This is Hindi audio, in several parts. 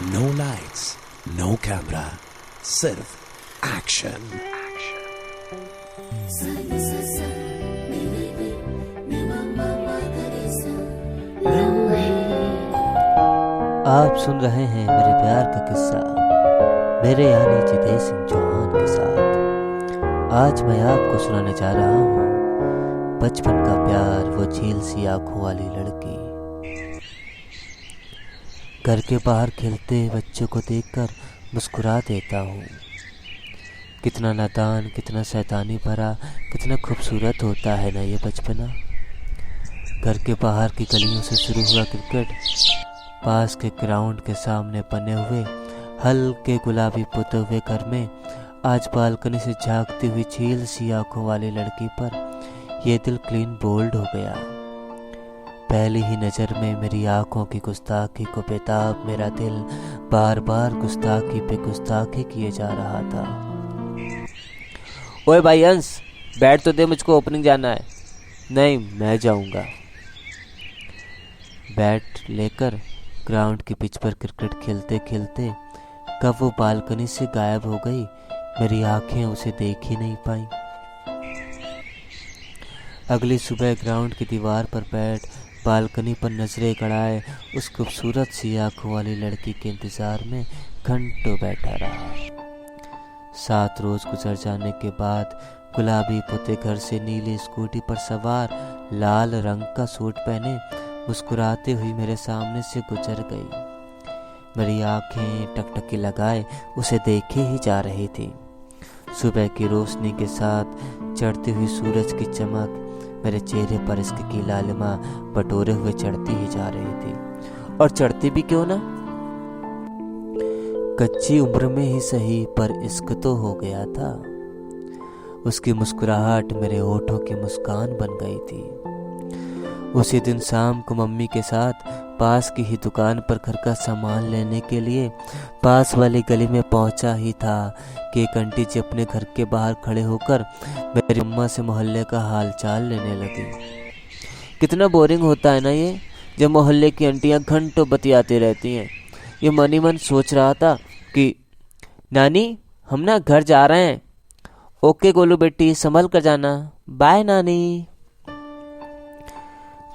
नो लाइट्स, नो कैमरा, सिर्फ एक्शन। आप सुन रहे हैं मेरे प्यार का किस्सा, मेरे यानी जितेश सिंह चौहान के साथ। आज मैं आपको सुनाने जा रहा हूँ बचपन का प्यार, वो झील सी आंखों वाली लड़की। घर के बाहर खेलते बच्चों को देखकर मुस्कुरा देता हूँ। कितना नादान, कितना शैतानी भरा, कितना खूबसूरत होता है ना ये बचपना। घर के बाहर की गलियों से शुरू हुआ क्रिकेट, पास के ग्राउंड के सामने बने हुए हल्के गुलाबी पुते हुए घर में आज बालकनी से झांकती हुई झील सी आंखों वाली लड़की पर ये दिल क्लीन बोल्ड हो गया। पहली ही नज़र में मेरी आंखों की गुस्ताखी को बेताब मेरा दिल बार बार गुस्ताखी पे गुस्ताखी किए जा रहा था। ओए भाई अंश, बैट तो दे, मुझको ओपनिंग जाना है। नहीं, मैं जाऊंगा। बैट लेकर ग्राउंड की पिच पर क्रिकेट खेलते खेलते कब वो बालकनी से गायब हो गई, मेरी आंखें उसे देख ही नहीं पाई। अगली सुबह ग्राउंड की दीवार पर बैठ बालकनी पर नजरें गड़ाए उस खूबसूरत सी आंखों वाली लड़की के इंतजार में घंटों बैठा रहा। 7 रोज गुजर जाने के बाद गुलाबी पुते घर से नीली स्कूटी पर सवार, लाल रंग का सूट पहने मुस्कुराते हुई मेरे सामने से गुजर गई। मेरी आंखें टकटकी लगाए उसे देखे ही जा रही थी। सुबह की रोशनी के साथ चढ़ती हुई सूरज की चमक मेरे चेहरे पर इसकी लालिमा बटोरे हुए चढ़ती ही जा रही थी। और चढ़ती भी क्यों ना, कच्ची उम्र में ही सही, पर इश्क तो हो गया था। उसकी मुस्कुराहट मेरे होठों की मुस्कान बन गई थी। उसी दिन शाम को मम्मी के साथ पास की ही दुकान पर घर का सामान लेने के लिए पास वाली गली में पहुंचा ही था कि एक आंटी जी अपने घर के बाहर खड़े होकर मेरी अम्मा से मोहल्ले का हाल चाल लेने लगी। कितना बोरिंग होता है ना ये, जब मोहल्ले की आंटियां घंटों बतियाती रहती हैं। ये मन ही मन सोच रहा था कि नानी, हम ना घर जा रहे हैं। ओके गोलू बेटी, संभल कर जाना, बाय नानी।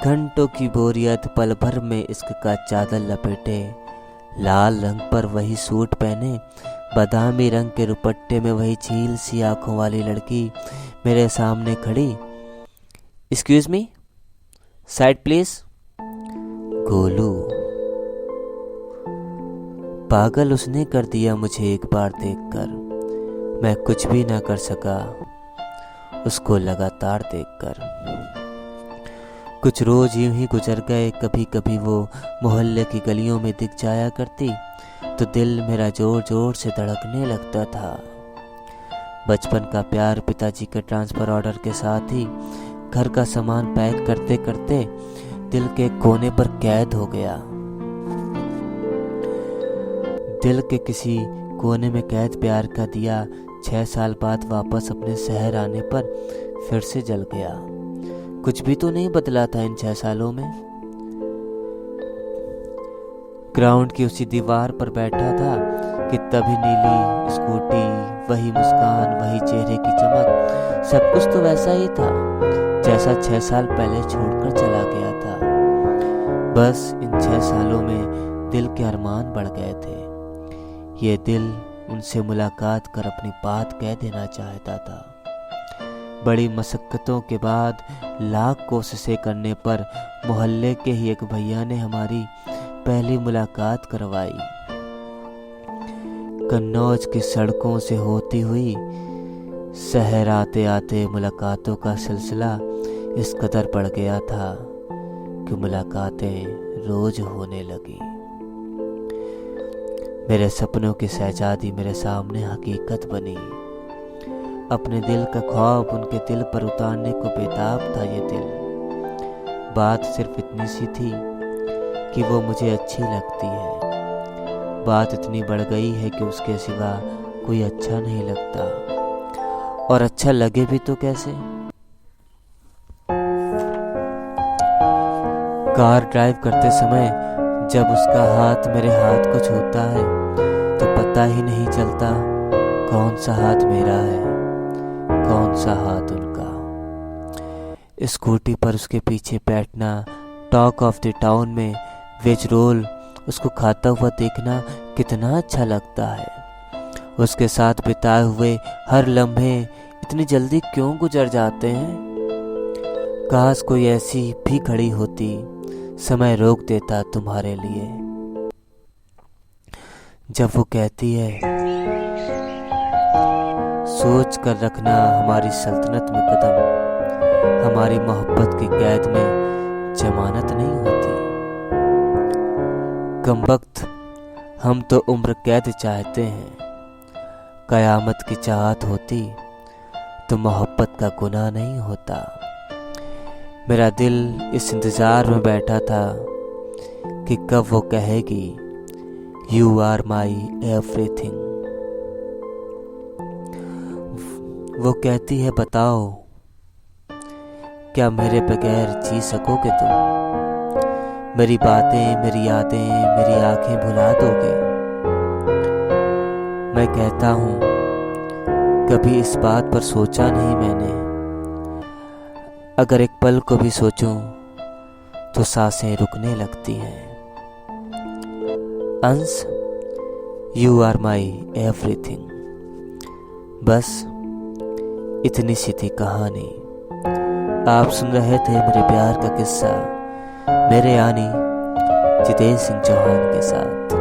घंटों की बोरियत पल भर में इश्क का चादर लपेटे, लाल रंग पर वही सूट पहने, बादामी रंग के दुपट्टे में वही झील सी आंखों वाली लड़की मेरे सामने खड़ी। Excuse me, side please. Golu. पागल उसने कर दिया मुझे एक बार देखकर। मैं कुछ भी ना कर सका उसको लगातार देखकर। कुछ रोज यूं ही गुजर गए। कभी कभी वो मोहल्ले की गलियों में दिख जाया करती तो दिल मेरा जोर जोर से धड़कने लगता था। बचपन का प्यार पिताजी के ट्रांसफर ऑर्डर के साथ ही घर का सामान पैक करते करते दिल के कोने पर कैद हो गया। दिल के किसी कोने में कैद प्यार का दिया 6 साल बाद वापस अपने शहर आने पर फिर से जल गया। कुछ भी तो नहीं बदला था इन 6 सालों में। ग्राउंड की उसी दीवार पर बैठा था कि तभी नीली स्कूटी, वही मुस्कान, वही चेहरे की चमक, सब कुछ तो वैसा ही था जैसा 6 साल पहले छोड़कर चला गया था। बस इन 6 सालों में दिल के अरमान बढ़ गए थे। ये दिल उनसे मुलाकात कर अपनी बात कह देना चाहता था। बड़ी मशक्कतों के बाद, लाख कोशिशें करने पर मोहल्ले के ही एक भैया ने हमारी पहली मुलाकात करवाई। कन्नौज की सड़कों से होती हुई शहर आते आते मुलाकातों का सिलसिला इस कदर बढ़ गया था कि मुलाकातें रोज होने लगी। मेरे सपनों की शहजादी मेरे सामने हकीकत बनी। अपने दिल का ख्वाब उनके दिल पर उतारने को बेताब था ये दिल। बात सिर्फ इतनी सी थी कि वो मुझे अच्छी लगती है। बात इतनी बढ़ गई है कि उसके सिवा कोई अच्छा नहीं लगता, और अच्छा लगे भी तो कैसे। कार ड्राइव करते समय जब उसका हाथ मेरे हाथ को छूता है तो पता ही नहीं चलता कौन सा हाथ मेरा है, कौन सा हाथ उनका। स्कूटी पर उसके पीछे बैठना, टॉक ऑफ द टाउन में वेज रोल उसको खाता हुआ देखना कितना अच्छा लगता है। उसके साथ बिताए हुए हर लम्हे इतनी जल्दी क्यों गुजर जाते हैं। काश कोई ऐसी भी घड़ी होती, समय रोक देता तुम्हारे लिए। जब वो कहती है सोच कर रखना हमारी सल्तनत में कदम, हमारी मोहब्बत की कैद में जमानत नहीं होती। कमबख्त हम तो उम्र कैद चाहते हैं, कयामत की चाहत होती तो मोहब्बत का गुनाह नहीं होता। मेरा दिल इस इंतज़ार में बैठा था कि कब वो कहेगी यू आर माई एवरीथिंग। वो कहती है बताओ क्या मेरे बगैर जी सकोगे तुम, मेरी बातें, मेरी यादें, मेरी आंखें भुला दोगे। मैं कहता हूँ कभी इस बात पर सोचा नहीं मैंने, अगर एक पल को भी सोचूं तो सांसें रुकने लगती हैं। अंश, यू आर माई एवरीथिंग। बस इतनी सी थी कहानी। आप सुन रहे थे मेरे प्यार का किस्सा, मेरे यानी जितेंद्र सिंह चौहान के साथ।